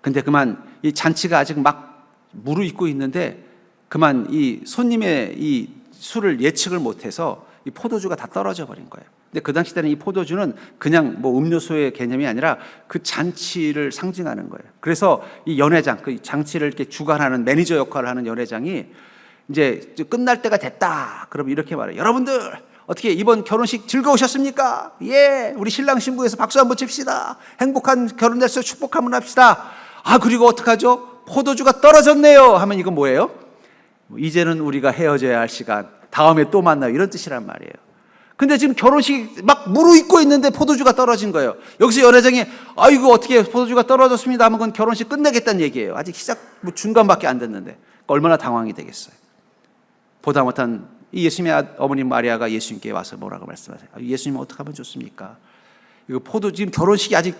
근데 그만 이 잔치가 아직 막 무르익고 있는데 그만 이 손님의 이 술을 예측을 못해서 이 포도주가 다 떨어져 버린 거예요. 근데 그 당시 때는 이 포도주는 그냥 뭐 음료수의 개념이 아니라 그 잔치를 상징하는 거예요. 그래서 이 연회장, 그 잔치를 이렇게 주관하는 매니저 역할을 하는 연회장이 이제 끝날 때가 됐다. 그럼 이렇게 말해요. 여러분들 어떻게 이번 결혼식 즐거우셨습니까? 예, 우리 신랑 신부에서 박수 한번 칩시다. 행복한 결혼 됐어요. 축복 한번 합시다. 아, 그리고 어떡하죠? 포도주가 떨어졌네요. 하면 이건 뭐예요? 이제는 우리가 헤어져야 할 시간. 다음에 또 만나요. 이런 뜻이란 말이에요. 근데 지금 결혼식 막 무르익고 있는데 포도주가 떨어진 거예요. 여기서 연회장이 아이고 어떻게 포도주가 떨어졌습니다 하면 그건 결혼식 끝내겠다는 얘기예요. 아직 시작 중간밖에 안 됐는데 얼마나 당황이 되겠어요. 보다 못한 이 예수님의 어머님 마리아가 예수님께 와서 뭐라고 말씀하세요? 예수님 어떻게 하면 좋습니까? 이거 포도 지금 결혼식이 아직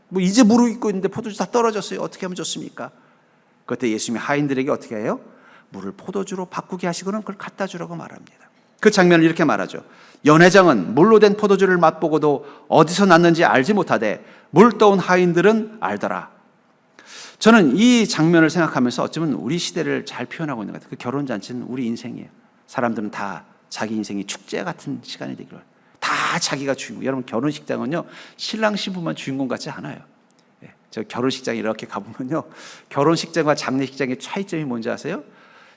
뭐 이제 무르익고 있는데 포도주 다 떨어졌어요. 어떻게 하면 좋습니까? 그때 예수님이 하인들에게 어떻게 해요? 물을 포도주로 바꾸게 하시고는 그걸 갖다 주라고 말합니다. 그 장면을 이렇게 말하죠. 연회장은 물로 된 포도주를 맛보고도 어디서 났는지 알지 못하되 물 떠온 하인들은 알더라. 저는 이 장면을 생각하면서 어쩌면 우리 시대를 잘 표현하고 있는 것 같아요. 그 결혼잔치는 우리 인생이에요. 사람들은 다 자기 인생이 축제 같은 시간이 되기를 다 자기가 주인공. 여러분 결혼식장은요 신랑 신부만 주인공 같지 않아요. 저 결혼식장에 이렇게 가보면요 결혼식장과 장례식장의 차이점이 뭔지 아세요?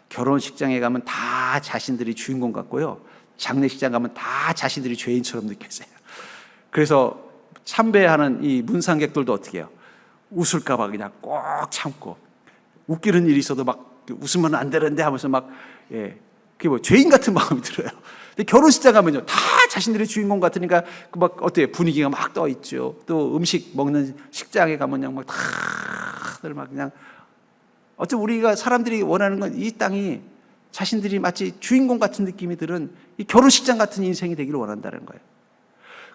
결혼식장에 가면 다 자신들이 주인공 같고요. 장례식장 가면 다 자신들이 죄인처럼 느껴져요. 그래서 참배하는 이 문상객들도 어떻게 해요? 웃을까봐 그냥 꼭 참고 웃기는 일이 있어도 막 웃으면 안 되는데 하면서 막 그게 뭐 죄인 같은 마음이 들어요. 근데 결혼식장 가면요 다 자신들이 주인공 같으니까 막 어때요? 분위기가 막 떠 있죠. 또 음식 먹는 식장에 가면 막 다들 막 그냥 어쩌면 우리가 사람들이 원하는 건 이 땅이 자신들이 마치 주인공 같은 느낌이 들은 이 결혼식장 같은 인생이 되기를 원한다는 거예요.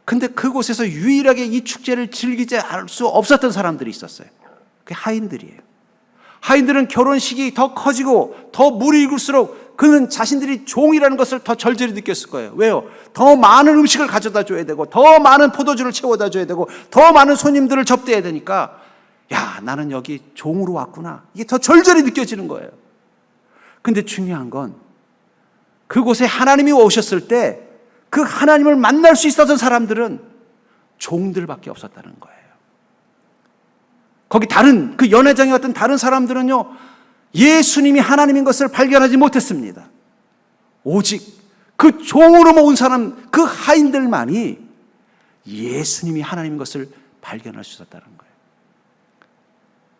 근데 그곳에서 유일하게 이 축제를 즐기지 않을 수 없었던 사람들이 있었어요. 그게 하인들이에요. 하인들은 결혼식이 더 커지고 더 무르익을수록 그는 자신들이 종이라는 것을 더 절절히 느꼈을 거예요. 왜요? 더 많은 음식을 가져다 줘야 되고 더 많은 포도주를 채워다 줘야 되고 더 많은 손님들을 접대해야 되니까 야, 나는 여기 종으로 왔구나. 이게 더 절절히 느껴지는 거예요. 근데 중요한 건 그곳에 하나님이 오셨을 때 그 하나님을 만날 수 있었던 사람들은 종들밖에 없었다는 거예요. 거기 다른 그 연회장에 왔던 다른 사람들은요 예수님이 하나님인 것을 발견하지 못했습니다. 오직 그 종으로 온 사람 그 하인들만이 예수님이 하나님인 것을 발견할 수 있었다는 거예요.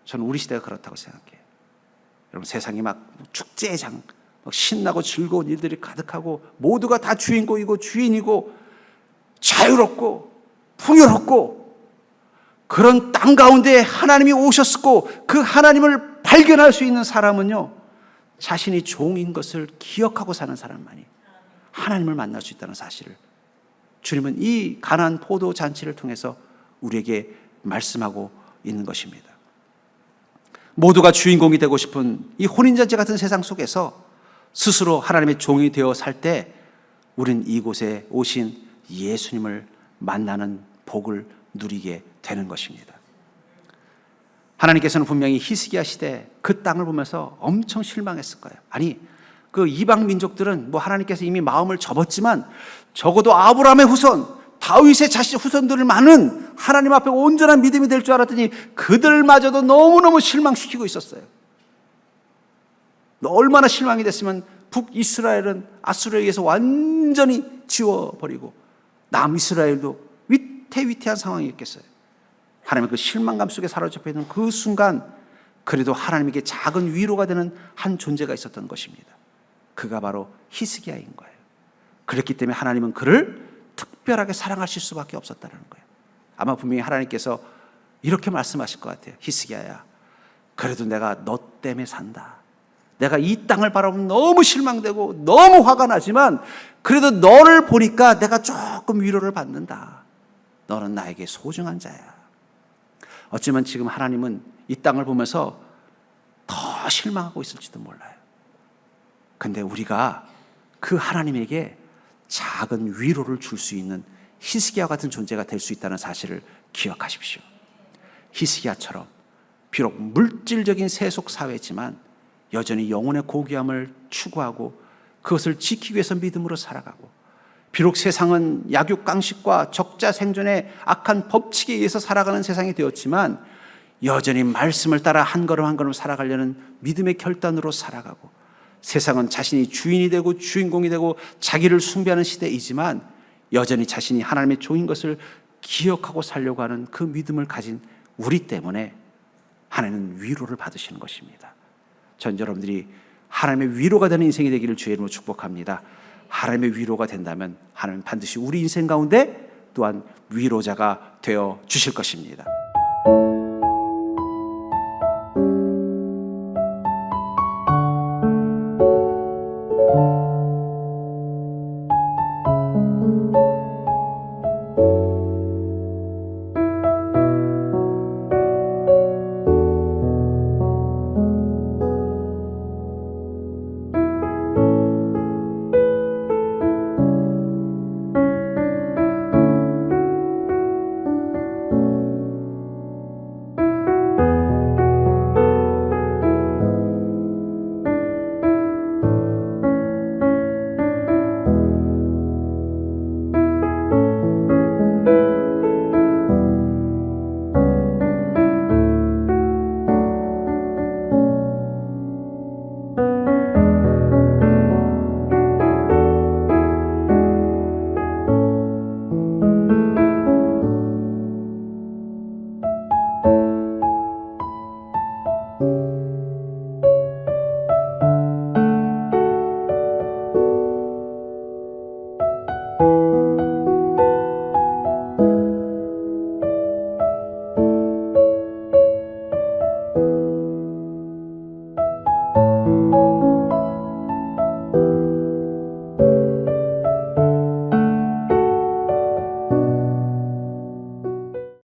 저는 우리 시대가 그렇다고 생각해요. 여러분 세상이 막 축제장 막 신나고 즐거운 일들이 가득하고 모두가 다 주인공이고 주인이고 자유롭고 풍요롭고 그런 땅 가운데 하나님이 오셨고 그 하나님을 발견할 수 있는 사람은요 자신이 종인 것을 기억하고 사는 사람만이 하나님을 만날 수 있다는 사실을 주님은 이 가나안 포도 잔치를 통해서 우리에게 말씀하고 있는 것입니다. 모두가 주인공이 되고 싶은 이 혼인잔치 같은 세상 속에서 스스로 하나님의 종이 되어 살 때 우린 이곳에 오신 예수님을 만나는 복을 누리게 되는 것입니다. 하나님께서는 분명히 히스기야 시대 그 땅을 보면서 엄청 실망했을 거예요. 아니 그 이방 민족들은 뭐 하나님께서 이미 마음을 접었지만 적어도 아브라함의 후손 다윗의 자식 후손들을 많은 하나님 앞에 온전한 믿음이 될 줄 알았더니 그들마저도 너무너무 실망시키고 있었어요. 얼마나 실망이 됐으면 북이스라엘은 아수르에 의해서 완전히 지워버리고 남이스라엘도 위태위태한 상황이었겠어요. 하나님의 그 실망감 속에 사로잡혀 있는 그 순간 그래도 하나님에게 작은 위로가 되는 한 존재가 있었던 것입니다. 그가 바로 히스기야인 거예요. 그렇기 때문에 하나님은 그를 특별하게 사랑하실 수밖에 없었다는 거예요. 아마 분명히 하나님께서 이렇게 말씀하실 것 같아요. 히스기야야, 그래도 내가 너 때문에 산다. 내가 이 땅을 바라보면 너무 실망되고 너무 화가 나지만 그래도 너를 보니까 내가 조금 위로를 받는다. 너는 나에게 소중한 자야. 어쩌면 지금 하나님은 이 땅을 보면서 더 실망하고 있을지도 몰라요. 근데 우리가 그 하나님에게 작은 위로를 줄 수 있는 히스기야 같은 존재가 될 수 있다는 사실을 기억하십시오. 히스기야처럼 비록 물질적인 세속 사회지만 여전히 영혼의 고귀함을 추구하고 그것을 지키기 위해서 믿음으로 살아가고 비록 세상은 약육강식과 적자 생존의 악한 법칙에 의해서 살아가는 세상이 되었지만 여전히 말씀을 따라 한 걸음 한 걸음 살아가려는 믿음의 결단으로 살아가고, 세상은 자신이 주인이 되고 주인공이 되고 자기를 숭배하는 시대이지만 여전히 자신이 하나님의 종인 것을 기억하고 살려고 하는 그 믿음을 가진 우리 때문에 하나님은 위로를 받으시는 것입니다. 전 여러분들이 하나님의 위로가 되는 인생이 되기를 주의 이름으로 축복합니다. 하나님의 위로가 된다면 하나님은 반드시 우리 인생 가운데 또한 위로자가 되어 주실 것입니다.